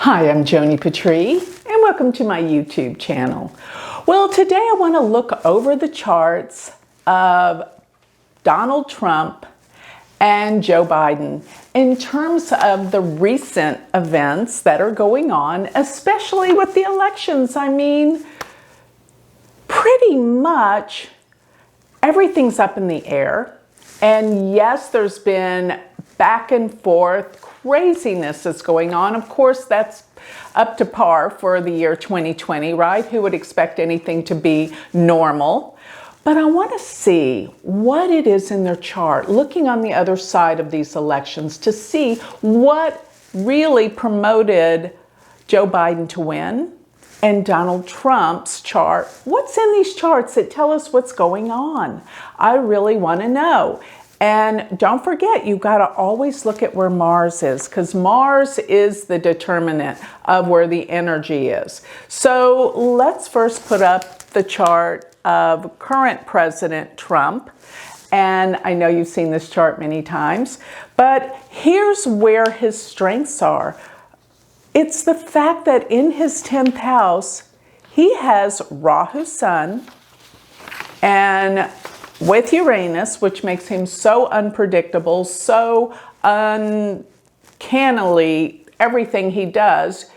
Hi, I'm Joni Patry, and welcome to my YouTube channel. Well, today I want to look over the charts of Donald Trump and Joe Biden in terms of the recent events that are going on, especially with the elections. I mean, pretty much everything's up in the air. And yes, there's been back and forth craziness that's going on. Of course, that's up to par for the year 2020, right? Who would expect anything to be normal? But I want to see what it is in their chart, looking on the other side of these elections to see what really promoted Joe Biden to win and Donald Trump's chart. What's in these charts that tell us what's going on? I really want to know. And don't forget, you got to always look at where Mars is, because Mars is the determinant of where the energy is. So let's first put up the chart of current President Trump. And I know you've seen this chart many times, but here's where his strengths are. It's the fact that in his 10th house, he has Rahu Sun and with Uranus, which makes him so unpredictable, so uncannily, everything he does,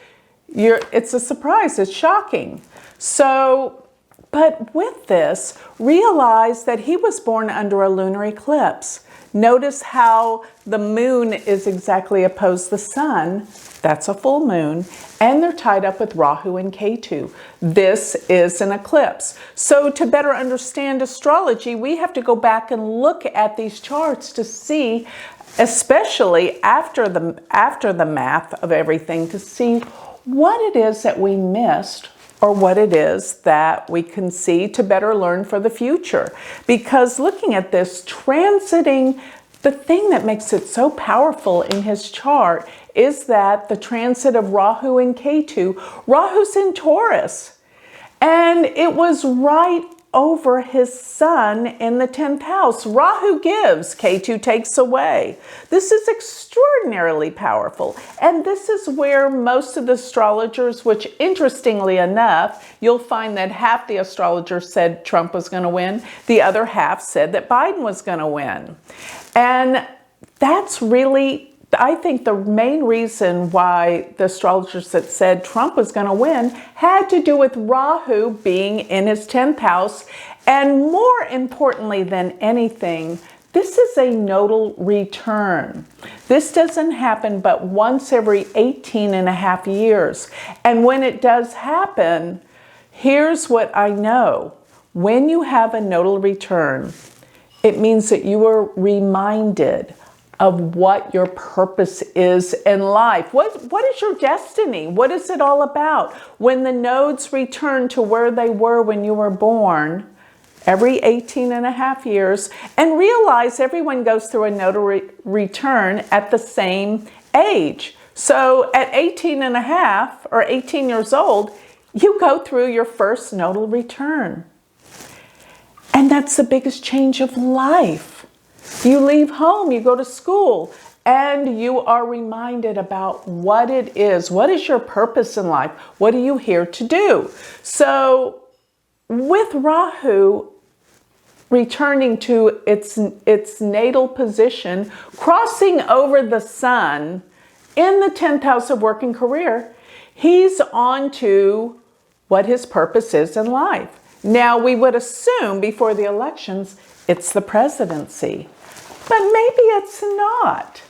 it's a surprise, it's shocking. So, but with this, realize that he was born under a lunar eclipse. Notice how the moon is exactly opposed to the sun. That's a full moon. And they're tied up with Rahu and Ketu. This is an eclipse. So to better understand astrology, we have to go back and look at these charts to see, especially after the math of everything, to see what it is that we missed or what it is that we can see to better learn for the future. Because looking at this, transiting, the thing that makes it so powerful in his chart is that the transit of Rahu and Ketu, Rahu's in Taurus, and it was right over his sun in the 10th house. Rahu gives, Ketu takes away. This is extraordinarily powerful. And this is where most of the astrologers, which interestingly enough, you'll find that half the astrologers said Trump was going to win. The other half said that Biden was going to win. And that's really, I think, the main reason why the astrologers that said Trump was going to win had to do with Rahu being in his 10th house. And more importantly than anything, this is a nodal return. This doesn't happen but once every 18 and a half years. And when it does happen, here's what I know. When you have a nodal return, it means that you are reminded of what your purpose is in life. What is your destiny? What is it all about? When the nodes return to where they were when you were born, every 18 and a half years, and realize everyone goes through a nodal return at the same age. So at 18 and a half or 18 years old, you go through your first nodal return. And that's the biggest change of life. You leave home, you go to school, and you are reminded about what it is. What is your purpose in life? What are you here to do? So with Rahu returning to its natal position, crossing over the sun in the 10th house of work and career, he's on to what his purpose is in life. Now, we would assume before the elections, it's the presidency. But maybe it's not.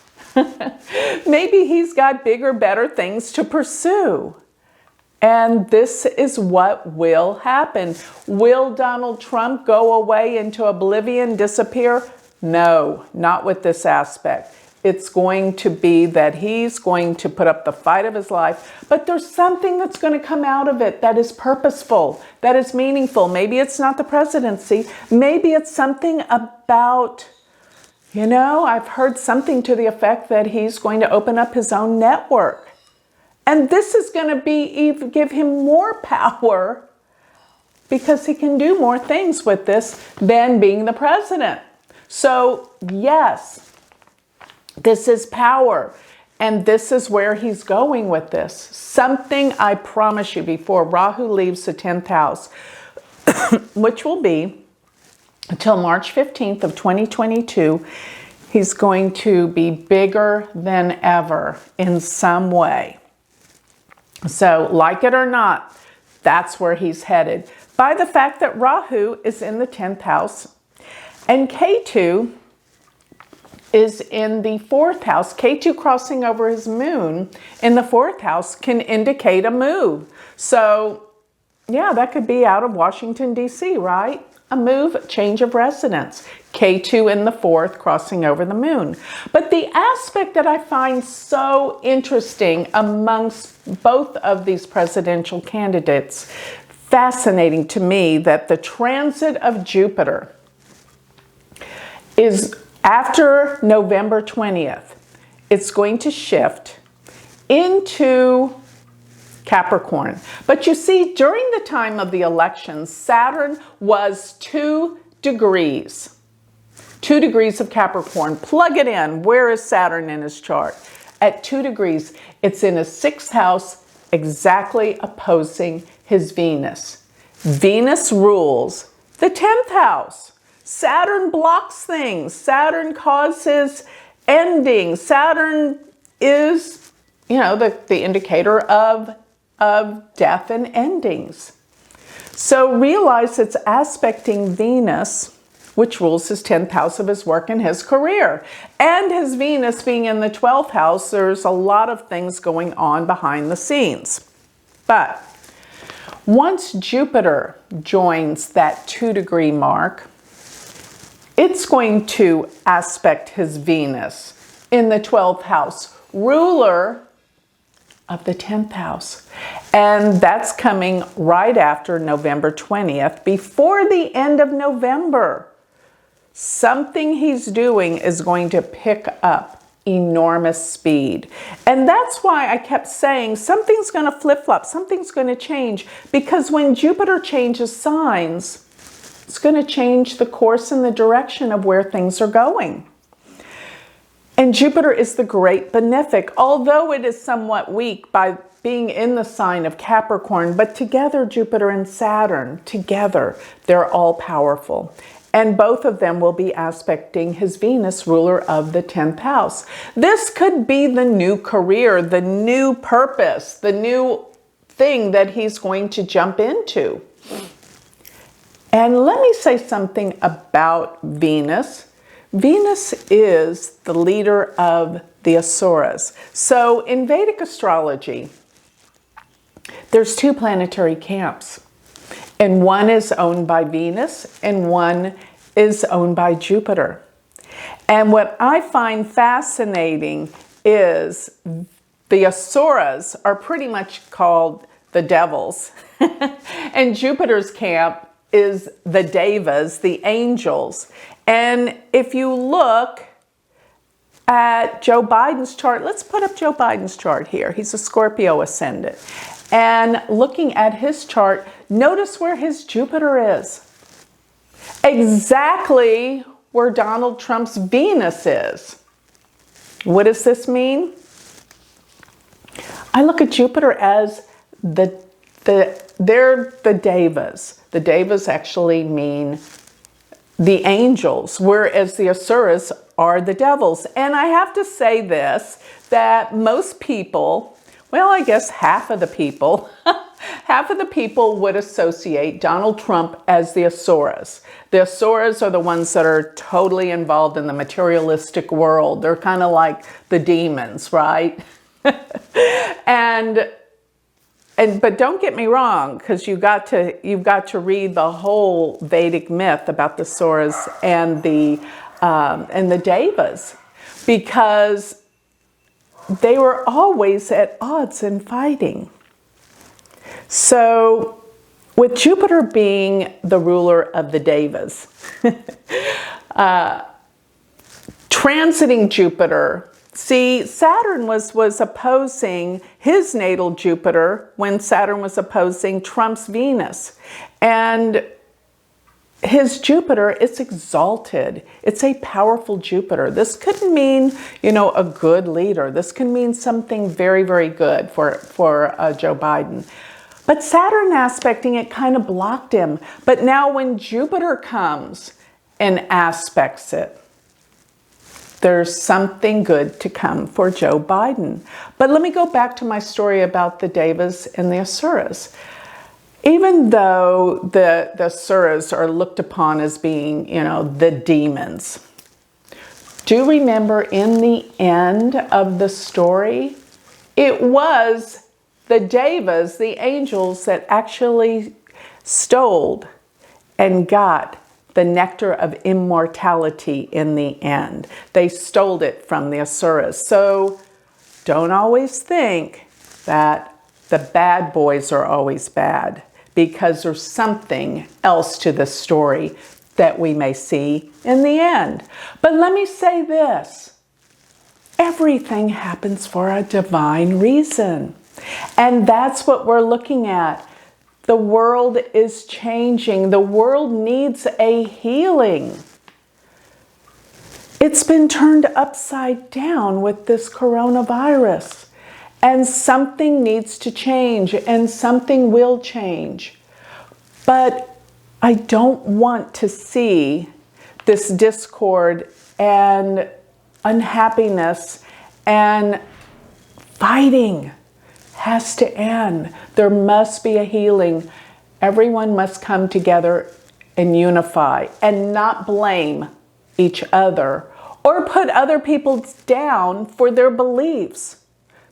Maybe he's got bigger, better things to pursue. And this is what will happen. Will Donald Trump go away into oblivion, disappear? No, not with this aspect. It's going to be that he's going to put up the fight of his life, but there's something that's going to come out of it that is purposeful, that is meaningful. Maybe it's not the presidency. Maybe it's something about, I've heard something to the effect that he's going to open up his own network. And this is going to give him more power because he can do more things with this than being the president. So yes, this is power. And this is where he's going with this. Something I promise you before Rahu leaves the 10th house, which will be until March 15th of 2022, he's going to be bigger than ever in some way. So, like it or not, that's where he's headed. By the fact that Rahu is in the 10th house and Ketu is in the 4th house. Ketu crossing over his moon in the 4th house can indicate a move. So, yeah, that could be out of Washington, D.C., right? A move, change of residence. Ketu in the 4th crossing over the moon. But the aspect that I find so interesting amongst both of these presidential candidates, fascinating to me, that the transit of Jupiter is after November 20th. It's going to shift into Capricorn. But you see, during the time of the elections, Saturn was 2 degrees. 2 degrees of Capricorn. Plug it in. Where is Saturn in his chart? At 2 degrees, it's in his 6th house, exactly opposing his Venus. Venus rules the 10th house. Saturn blocks things. Saturn causes endings. Saturn is, the indicator of death and endings. So realize it's aspecting Venus, which rules his 10th house of his work and his career. And his Venus being in the 12th house, there's a lot of things going on behind the scenes. But once Jupiter joins that 2 degree mark, it's going to aspect his Venus in the 12th house, ruler of the 10th house. And that's coming right after November 20th, before the end of November. Something he's doing is going to pick up enormous speed. And that's why I kept saying something's going to flip-flop, something's going to change, because when Jupiter changes signs, it's going to change the course and the direction of where things are going. And Jupiter is the great benefic, although it is somewhat weak by being in the sign of Capricorn, but together, Jupiter and Saturn, together, they're all powerful. And both of them will be aspecting his Venus, ruler of the 10th house. This could be the new career, the new purpose, the new thing that he's going to jump into. And let me say something about Venus. Venus is the leader of the Asuras. So in Vedic astrology, there's 2 planetary camps. And one is owned by Venus and one is owned by Jupiter. And what I find fascinating is the Asuras are pretty much called the devils. And Jupiter's camp is the devas, the angels. And if you look at Joe Biden's chart, let's put up Joe Biden's chart here. He's a Scorpio ascendant. And looking at his chart, notice where his Jupiter is. Exactly where Donald Trump's Venus is. What does this mean? I look at Jupiter as they're the devas. The devas actually mean the angels, whereas the Asuras are the devils. And I have to say this, that most people, well, I guess half of the people would associate Donald Trump as the Asuras. The Asuras are the ones that are totally involved in the materialistic world. They're kind of like the demons, right? But don't get me wrong, because you've got to read the whole Vedic myth about the Asuras and the Devas, because they were always at odds and fighting. So, with Jupiter being the ruler of the Devas, transiting Jupiter. See, Saturn was opposing his natal Jupiter when Saturn was opposing Trump's Venus. And his Jupiter is exalted. It's a powerful Jupiter. This could mean, a good leader. This can mean something very, very good for Joe Biden. But Saturn aspecting it kind of blocked him. But now when Jupiter comes and aspects it, there's something good to come for Joe Biden. But let me go back to my story about the Devas and the Asuras. Even though the Asuras are looked upon as being, the demons, do remember in the end of the story, it was the Devas, the angels, that actually stole and got the nectar of immortality in the end. They stole it from the Asuras. So don't always think that the bad boys are always bad, because there's something else to the story that we may see in the end. But let me say this. Everything happens for a divine reason. And that's what we're looking at. The world is changing. The world needs a healing. It's been turned upside down with this coronavirus. And something needs to change, and something will change. But I don't want to see this discord and unhappiness and fighting. Has to end. There must be a healing. Everyone must come together and unify and not blame each other or put other people down for their beliefs.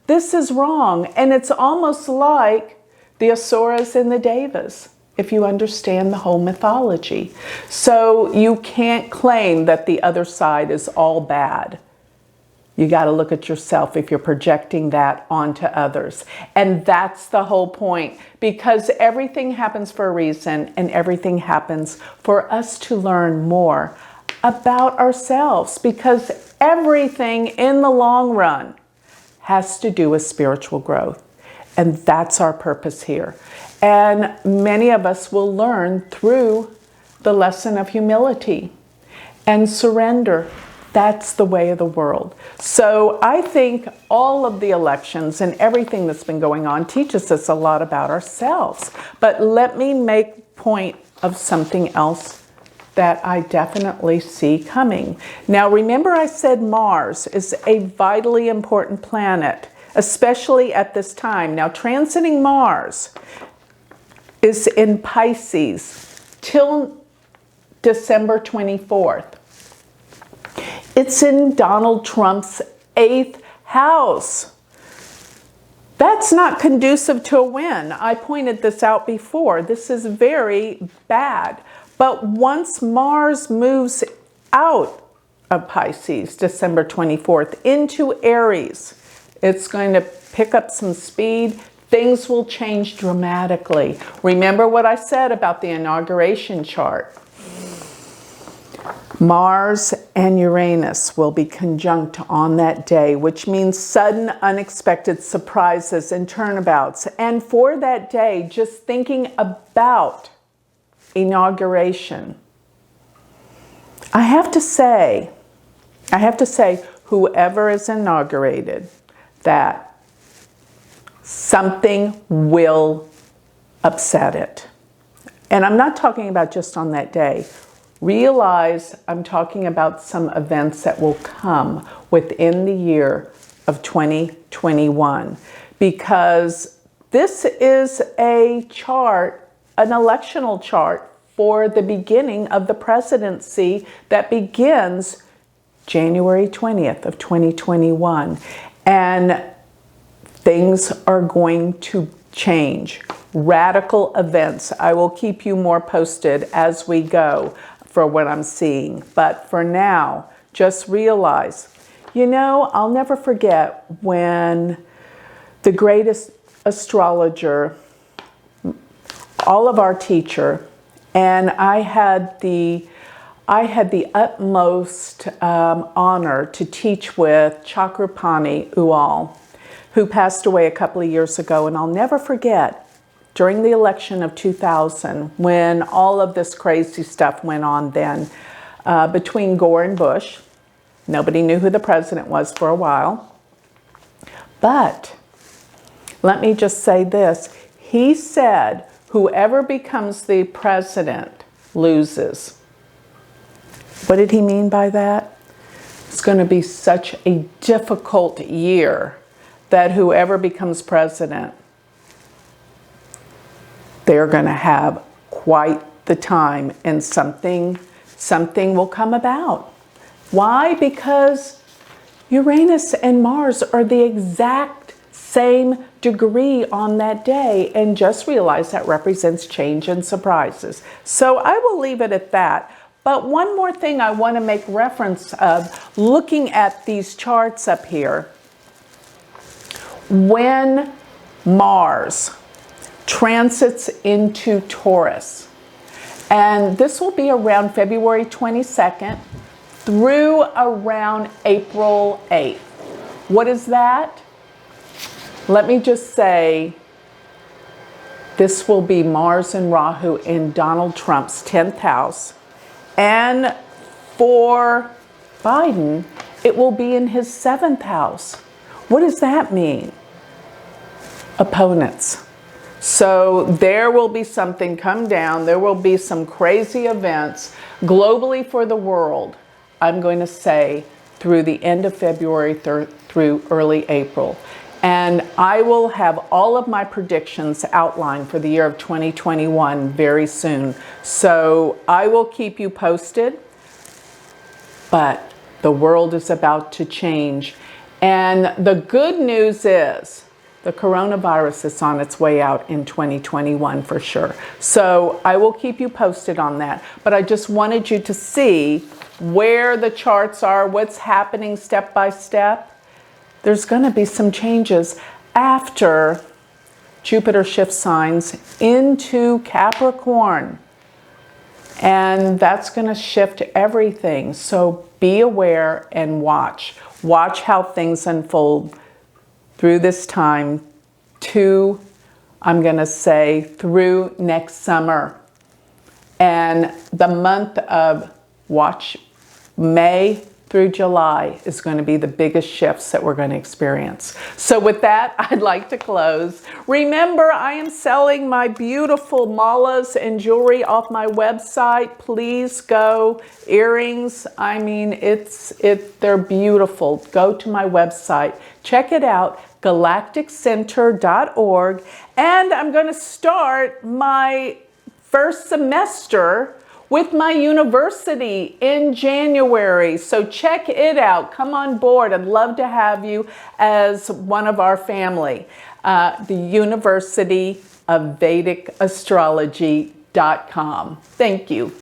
This is wrong, and it's almost like the Asuras and the Devas, if you understand the whole mythology. So you can't claim that the other side is all bad. You got to look at yourself if you're projecting that onto others. And that's the whole point, because everything happens for a reason, and everything happens for us to learn more about ourselves, because everything in the long run has to do with spiritual growth. And that's our purpose here. And many of us will learn through the lesson of humility and surrender. That's the way of the world. So I think all of the elections and everything that's been going on teaches us a lot about ourselves. But let me make point of something else that I definitely see coming. Now, remember I said Mars is a vitally important planet, especially at this time. Now, transiting Mars is in Pisces till December 24th. It's in Donald Trump's 8th house. That's not conducive to a win. I pointed this out before. This is very bad. But once Mars moves out of Pisces, December 24th, into Aries, it's going to pick up some speed. Things will change dramatically. Remember what I said about the inauguration chart. Mars and Uranus will be conjunct on that day, which means sudden, unexpected surprises and turnabouts. And for that day, just thinking about inauguration, I have to say, whoever is inaugurated, that something will upset it. And I'm not talking about just on that day. Realize I'm talking about some events that will come within the year of 2021, because this is a chart, an electional chart for the beginning of the presidency that begins January 20th of 2021. And things are going to change. Radical events. I will keep you more posted as we go for what I'm seeing. But for now, just realize, I'll never forget when the greatest astrologer, all of our teacher, and I had the utmost honor to teach with Chakrapani Uyal, who passed away a couple of years ago, and I'll never forget during the election of 2000, when all of this crazy stuff went on then between Gore and Bush. Nobody knew who the president was for a while. But let me just say this. He said, whoever becomes the president loses. What did he mean by that? It's going to be such a difficult year that whoever becomes president, they're going to have quite the time, and something will come about. Why? Because Uranus and Mars are the exact same degree on that day, and just realize that represents change and surprises. So I will leave it at that. But one more thing I want to make reference of, looking at these charts up here. When Mars transits into Taurus, and this will be around February 22nd through around April 8th. What is that? Let me just say, this will be Mars and Rahu in Donald Trump's 10th house. And for Biden, it will be in his 7th house. What does that mean? Opponents. So there will be something come down. There will be some crazy events globally for the world, I'm going to say, through the end of February through early April. And I will have all of my predictions outlined for the year of 2021 very soon. So I will keep you posted. But the world is about to change. And the good news is the coronavirus is on its way out in 2021 for sure. So I will keep you posted on that. But I just wanted you to see where the charts are, what's happening step by step. There's going to be some changes after Jupiter shifts signs into Capricorn. And that's going to shift everything. So be aware and watch. Watch how things unfold through this time to, I'm going to say, through next summer. And the month of May through July is going to be the biggest shifts that we're going to experience. So with that, I'd like to close. Remember, I am selling my beautiful malas and jewelry off my website. Please go. Earrings, I mean, they're beautiful. Go to my website. Check it out, galacticcenter.org. And I'm going to start my first semester with my university in January. So check it out. Come on board. I'd love to have you as one of our family. The University of Vedic Astrology.com. Thank you.